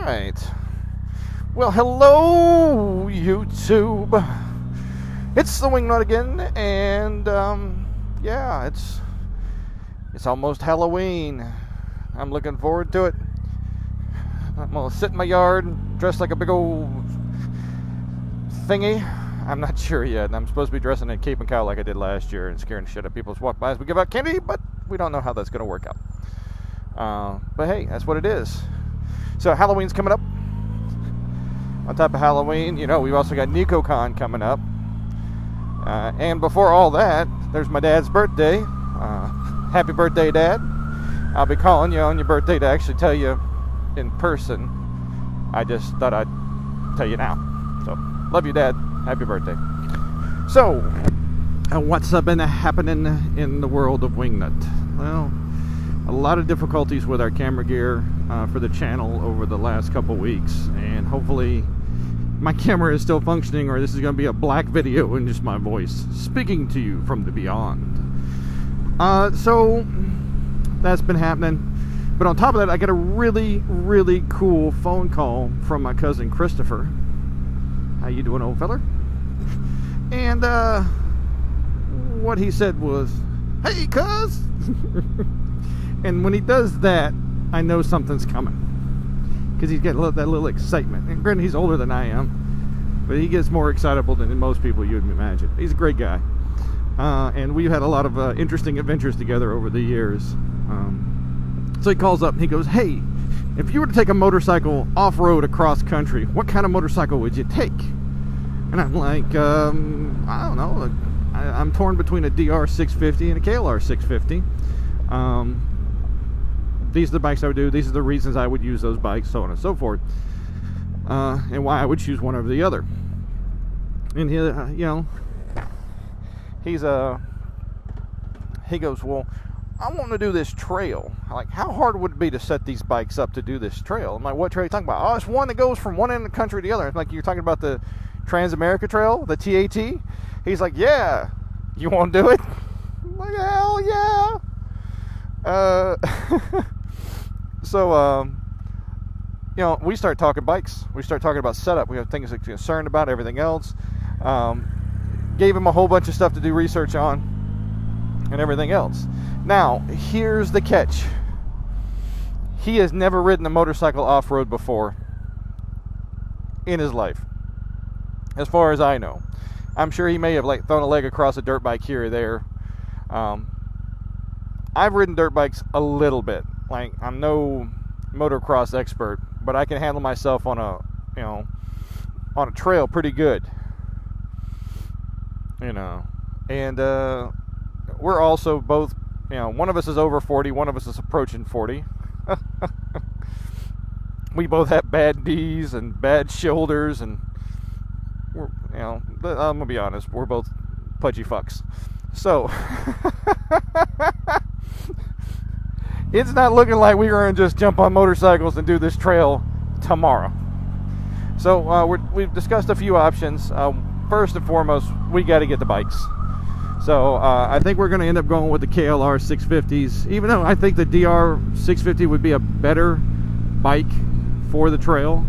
right. Well, hello, YouTube. It's the Whingnut again, and yeah, it's almost Halloween. I'm looking forward to it. I'm gonna sit in my yard, dressed like a big old thingy. I'm not sure yet. I'm supposed to be dressing in cape and cow like I did last year and scaring the shit out of people as walk by as we give out candy, but we don't know how that's gonna work out. But hey, that's what it is. So Halloween's coming up. On top of Halloween, you know, we've also got Nekocon coming up. And before all that, there's my dad's birthday. Happy birthday, Dad. I'll be calling you on your birthday to actually tell you in person. I just thought I'd tell you now. So, love you, Dad. Happy birthday. So, what's been happening in the world of Whingnut? Well, a lot of difficulties with our camera gear for the channel over the last couple weeks, and hopefully my camera is still functioning, or this is going to be a black video and just my voice speaking to you from the beyond. So that's been happening, but on top of that, I got a really cool phone call from my cousin Christopher. How you doing, old feller? And what he said was, "Hey, cuz." And when he does that, I know something's coming, because he's got that little excitement. And granted, he's older than I am, but he gets more excitable than most people you'd imagine. He's a great guy, and we've had a lot of interesting adventures together over the years. So he calls up and he goes, "Hey, if you were to take a motorcycle off-road across country, what kind of motorcycle would you take?" And I'm like, I don't know. I'm torn between a DR 650 and a KLR 650. These are the bikes I would do. These are the reasons I would use those bikes, so on and so forth, and why I would choose one over the other. And he, you know, he goes, "Well, I want to do this trail. Like, how hard would it be to set these bikes up to do this trail?" I'm like, "What trail are you talking about?" "Oh, it's one that goes from one end of the country to the other." I'm like, "You're talking about the TransAmerica Trail, the TAT?" He's like, "Yeah, you want to do it?" I'm like, "Hell yeah." So, you know, we start talking bikes. We start talking about setup. We have things that we're concerned about, everything else. Gave him a whole bunch of stuff to do research on and everything else. Now, here's the catch. He has never ridden a motorcycle off-road before in his life, as far as I know. I'm sure he may have, like, thrown a leg across a dirt bike here or there. I've ridden dirt bikes a little bit. Like, I'm no motocross expert, but I can handle myself on a, you know, on a trail pretty good. You know, and we're also both, you know, one of us is over 40, one of us is approaching 40. We both have bad knees and bad shoulders, and we're, you know, I'm gonna be honest, we're both pudgy fucks. So it's not looking like we're going to just jump on motorcycles and do this trail tomorrow. So we've discussed a few options. First and foremost, we got to get the bikes. So I think we're going to end up going with the KLR 650s, even though I think the DR 650 would be a better bike for the trail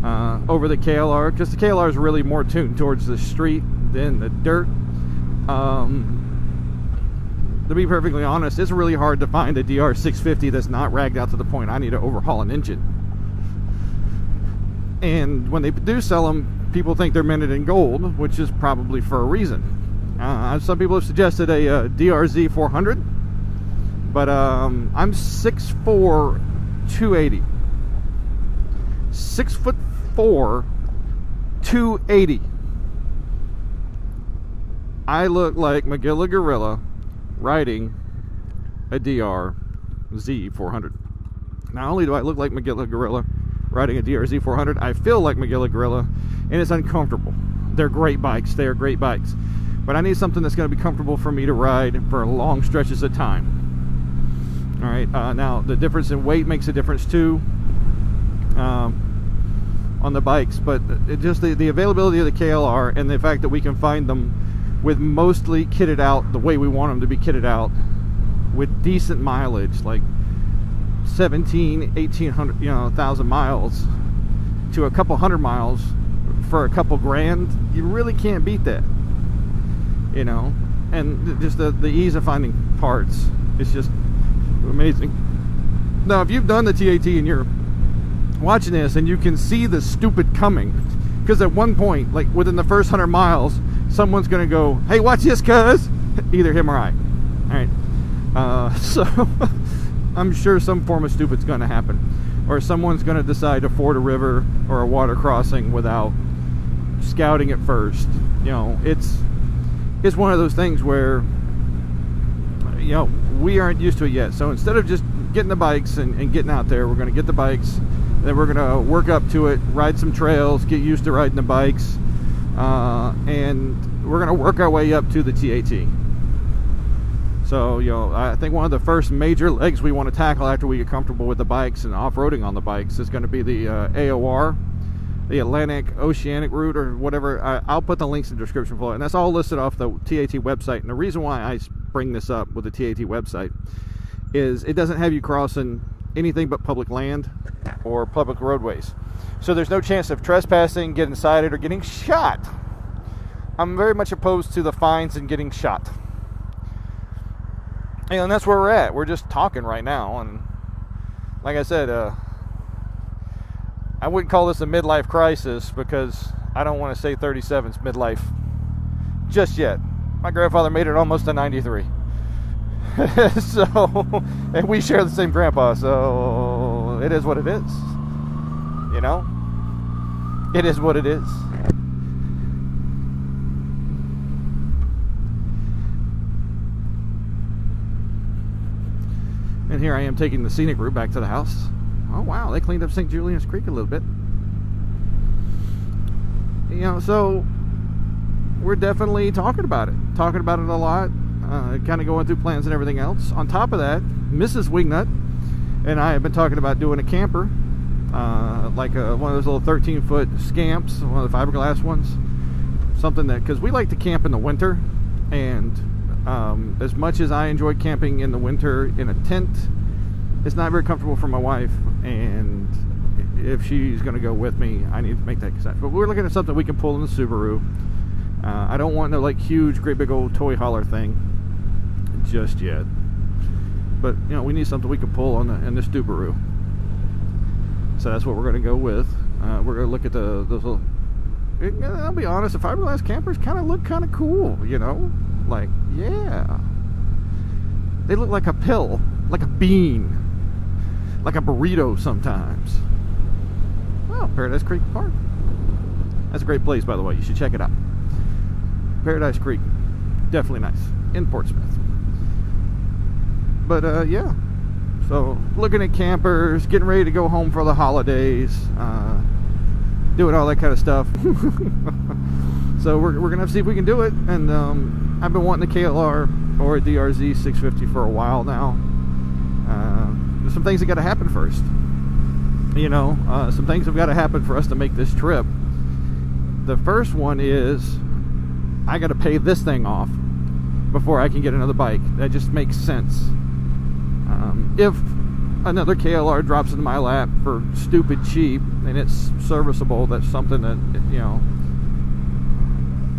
over the KLR, because the KLR is really more tuned towards the street than the dirt. To be perfectly honest, it's really hard to find a DR 650 that's not ragged out to the point I need to overhaul an engine. And when they do sell them, people think they're minted in gold, which is probably for a reason. Some people have suggested a DRZ 400, but I'm 6'4", 280. 6'4", 280. I look like Magilla Gorilla riding a DRZ 400. Not only do I look like Magilla Gorilla riding a DRZ 400, I feel like Magilla Gorilla, and it's uncomfortable. They're great bikes. They are great bikes. But I need something that's going to be comfortable for me to ride for long stretches of time. All right. Now, the difference in weight makes a difference too on the bikes, but it just the availability of the KLR and the fact that we can find them with mostly kitted out the way we want them to be kitted out, with decent mileage, like 1,800, 1,000 miles to a couple hundred miles for a couple grand, you really can't beat that, and just the ease of finding parts, it's just amazing. Now, if you've done the TAT and you're watching this and you can see the stupid coming, because at one point, like within the first 100 miles, someone's gonna go, "Hey, watch this, cuz," either him or I. All right, so I'm sure some form of stupid's gonna happen, or someone's gonna decide to ford a river or a water crossing without scouting it first. It's one of those things where we aren't used to it yet. So instead of just getting the bikes and getting out there, we're going to get the bikes, then we're going to work up to it, ride some trails, get used to riding the bikes, and we're going to work our way up to the TAT. So I think one of the first major legs we want to tackle after we get comfortable with the bikes and off-roading on the bikes is going to be the AOR, the Atlantic Oceanic route, or whatever. I'll put the links in the description below, and that's all listed off the TAT website. And the reason why I bring this up with the TAT website is it doesn't have you crossing anything but public land or public roadways, so there's no chance of trespassing, getting cited, or getting shot. I'm very much opposed to the fines and getting shot, and that's where we're at. We're just talking right now, and like I said, I wouldn't call this a midlife crisis, because I don't want to say 37's midlife just yet. My grandfather made it almost to 93. So, and we share the same grandpa, so it is what it is. It is what it is. And here I am taking the scenic route back to the house. Oh wow, they cleaned up St. Julian's Creek a little bit. So we're definitely talking about it a lot, kind of going through plans and everything else. On top of that, Mrs. Whingnut and I have been talking about doing a camper, like one of those little 13-foot Scamps, one of the fiberglass ones. Something that, because we like to camp in the winter, and as much as I enjoy camping in the winter in a tent, it's not very comfortable for my wife, and if she's going to go with me, I need to make that consent. But we're looking at something we can pull in the Subaru. I don't want no huge, great big old toy hauler thing just yet. But we need something we can pull on in the Subaru. So that's what we're going to go with. We're going to look at those little. I'll be honest, the fiberglass campers kind of look kind of cool. Yeah, they look like a pill, like a bean, like a burrito sometimes. Oh, Paradise Creek Park. That's a great place, by the way. You should check it out. Paradise Creek, definitely nice, in Portsmouth. But yeah, so looking at campers, getting ready to go home for the holidays, doing all that kind of stuff. So we're gonna have to see if we can do it. And I've been wanting a KLR or a DRZ 650 for a while now. There's some things that got to happen first. Some things have got to happen for us to make this trip. The first one is I got to pay this thing off before I can get another bike. That just makes sense. If another KLR drops into my lap for stupid cheap and it's serviceable, that's something that,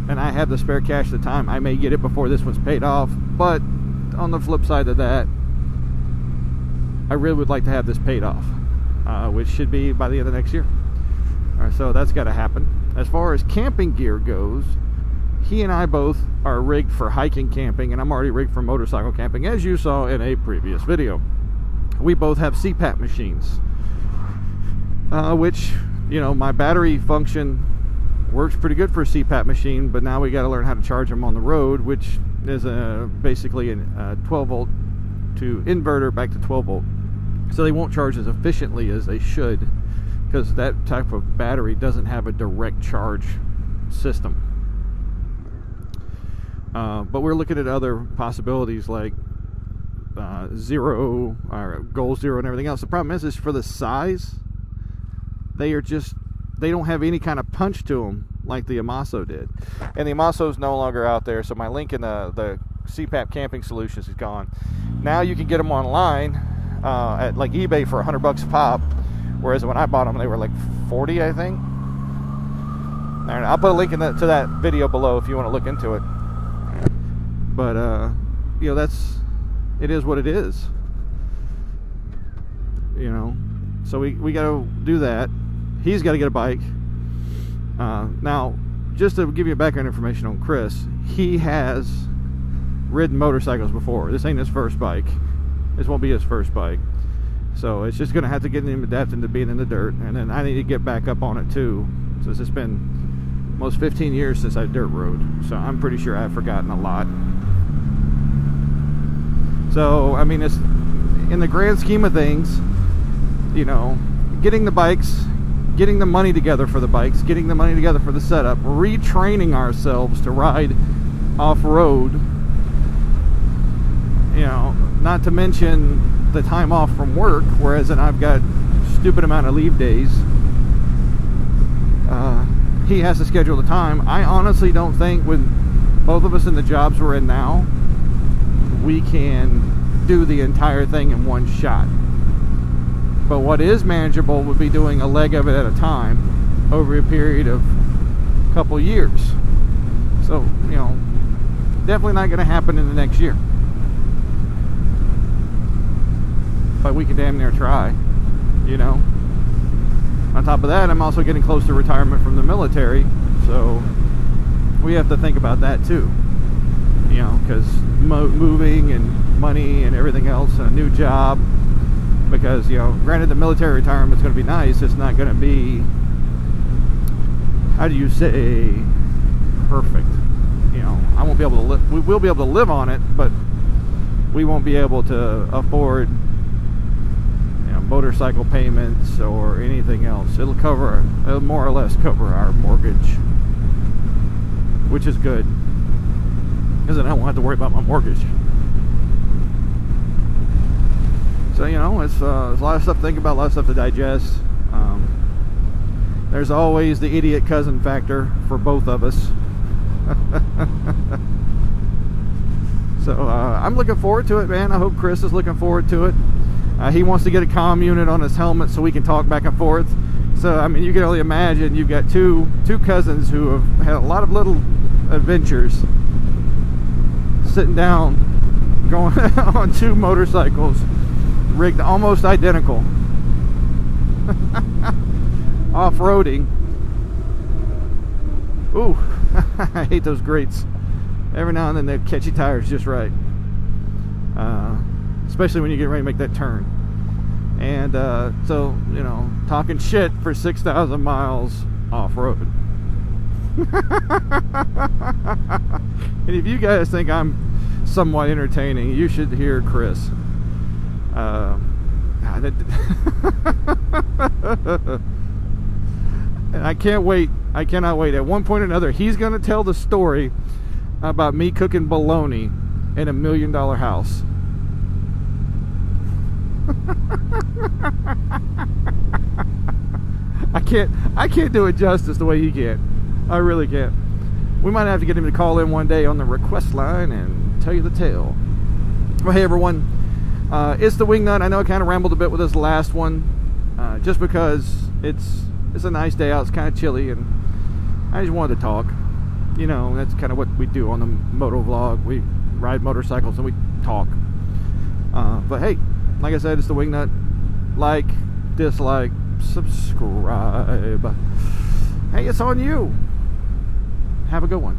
and I have the spare cash at the time, I may get it before this one's paid off. But on the flip side of that, I really would like to have this paid off, which should be by the end of next year. All right, so that's got to happen. As far as camping gear goes, he and I both are rigged for hiking camping, and I'm already rigged for motorcycle camping, as you saw in a previous video. We both have CPAP machines, which, my battery function works pretty good for a CPAP machine, but now we got to learn how to charge them on the road, which is basically a 12 volt to inverter back to 12 volt. So they won't charge as efficiently as they should, because that type of battery doesn't have a direct charge system. But we're looking at other possibilities like Zero, or Goal Zero, and everything else. The problem is for the size, they don't have any kind of punch to them like the Amaso did. And the Amaso is no longer out there, so my link in the CPAP camping solutions is gone. Now you can get them online at like eBay for $100 a pop, whereas when I bought them they were like 40, I think. And I'll put a link to that video below if you want to look into it. But you know, it is what it is. You know, so we got to do that. He's got to get a bike. Now, just to give you background information on Chris, he has ridden motorcycles before. This ain't his first bike. This won't be his first bike. So it's just going to have to get him adapted to being in the dirt. And then I need to get back up on it too, since it's been almost 15 years since I dirt rode. So I'm pretty sure I've forgotten a lot. So, I mean, it's in the grand scheme of things, you know, getting the bikes, getting the money together for the bikes, getting the money together for the setup, retraining ourselves to ride off-road, you know, not to mention the time off from work, whereas then I've got stupid amount of leave days. He has to schedule the time. I honestly don't think, with both of us in the jobs we're in now, we can do the entire thing in one shot. But what is manageable would be doing a leg of it at a time over a period of a couple years. So, you know, definitely not going to happen in the next year. But we can damn near try, you know. On top of that, I'm also getting close to retirement from the military, so we have to think about that too. You know, because moving and money and everything else, and a new job. Because, you know, granted the military retirement is going to be nice, it's not going to be, how do you say, perfect. You know, I won't be able to live, we will be able to live on it, but we won't be able to afford, you know, motorcycle payments or anything else. It'll more or less cover our mortgage, which is good, because then I won't have to worry about my mortgage. So, you know, it's a lot of stuff to think about, a lot of stuff to digest. There's always the idiot cousin factor for both of us. So I'm looking forward to it, man. I hope Chris is looking forward to it. He wants to get a comm unit on his helmet so we can talk back and forth. So, I mean, you can only imagine you've got two cousins who have had a lot of little adventures, sitting down, going on two motorcycles, rigged almost identical, off-roading. Ooh, I hate those grates. Every now and then they catch your tires just right, especially when you get ready to make that turn. And so, you know, talking shit for 6,000 miles off-road. And if you guys think I'm somewhat entertaining, you should hear Chris. And I can't wait. I cannot wait. At one point or another, he's going to tell the story about me cooking bologna in $1 million house. I can't do it justice the way he can. I really can't. We might have to get him to call in one day on the request line and tell you the tale. Well, hey everyone. It's the Whingnut. I know I kind of rambled a bit with this last one, just because it's a nice day out. It's kind of chilly, and I just wanted to talk. You know, that's kind of what we do on the Motovlog. We ride motorcycles and we talk. But hey, like I said, it's the Whingnut. Like, dislike, subscribe. Hey, it's on you. Have a good one.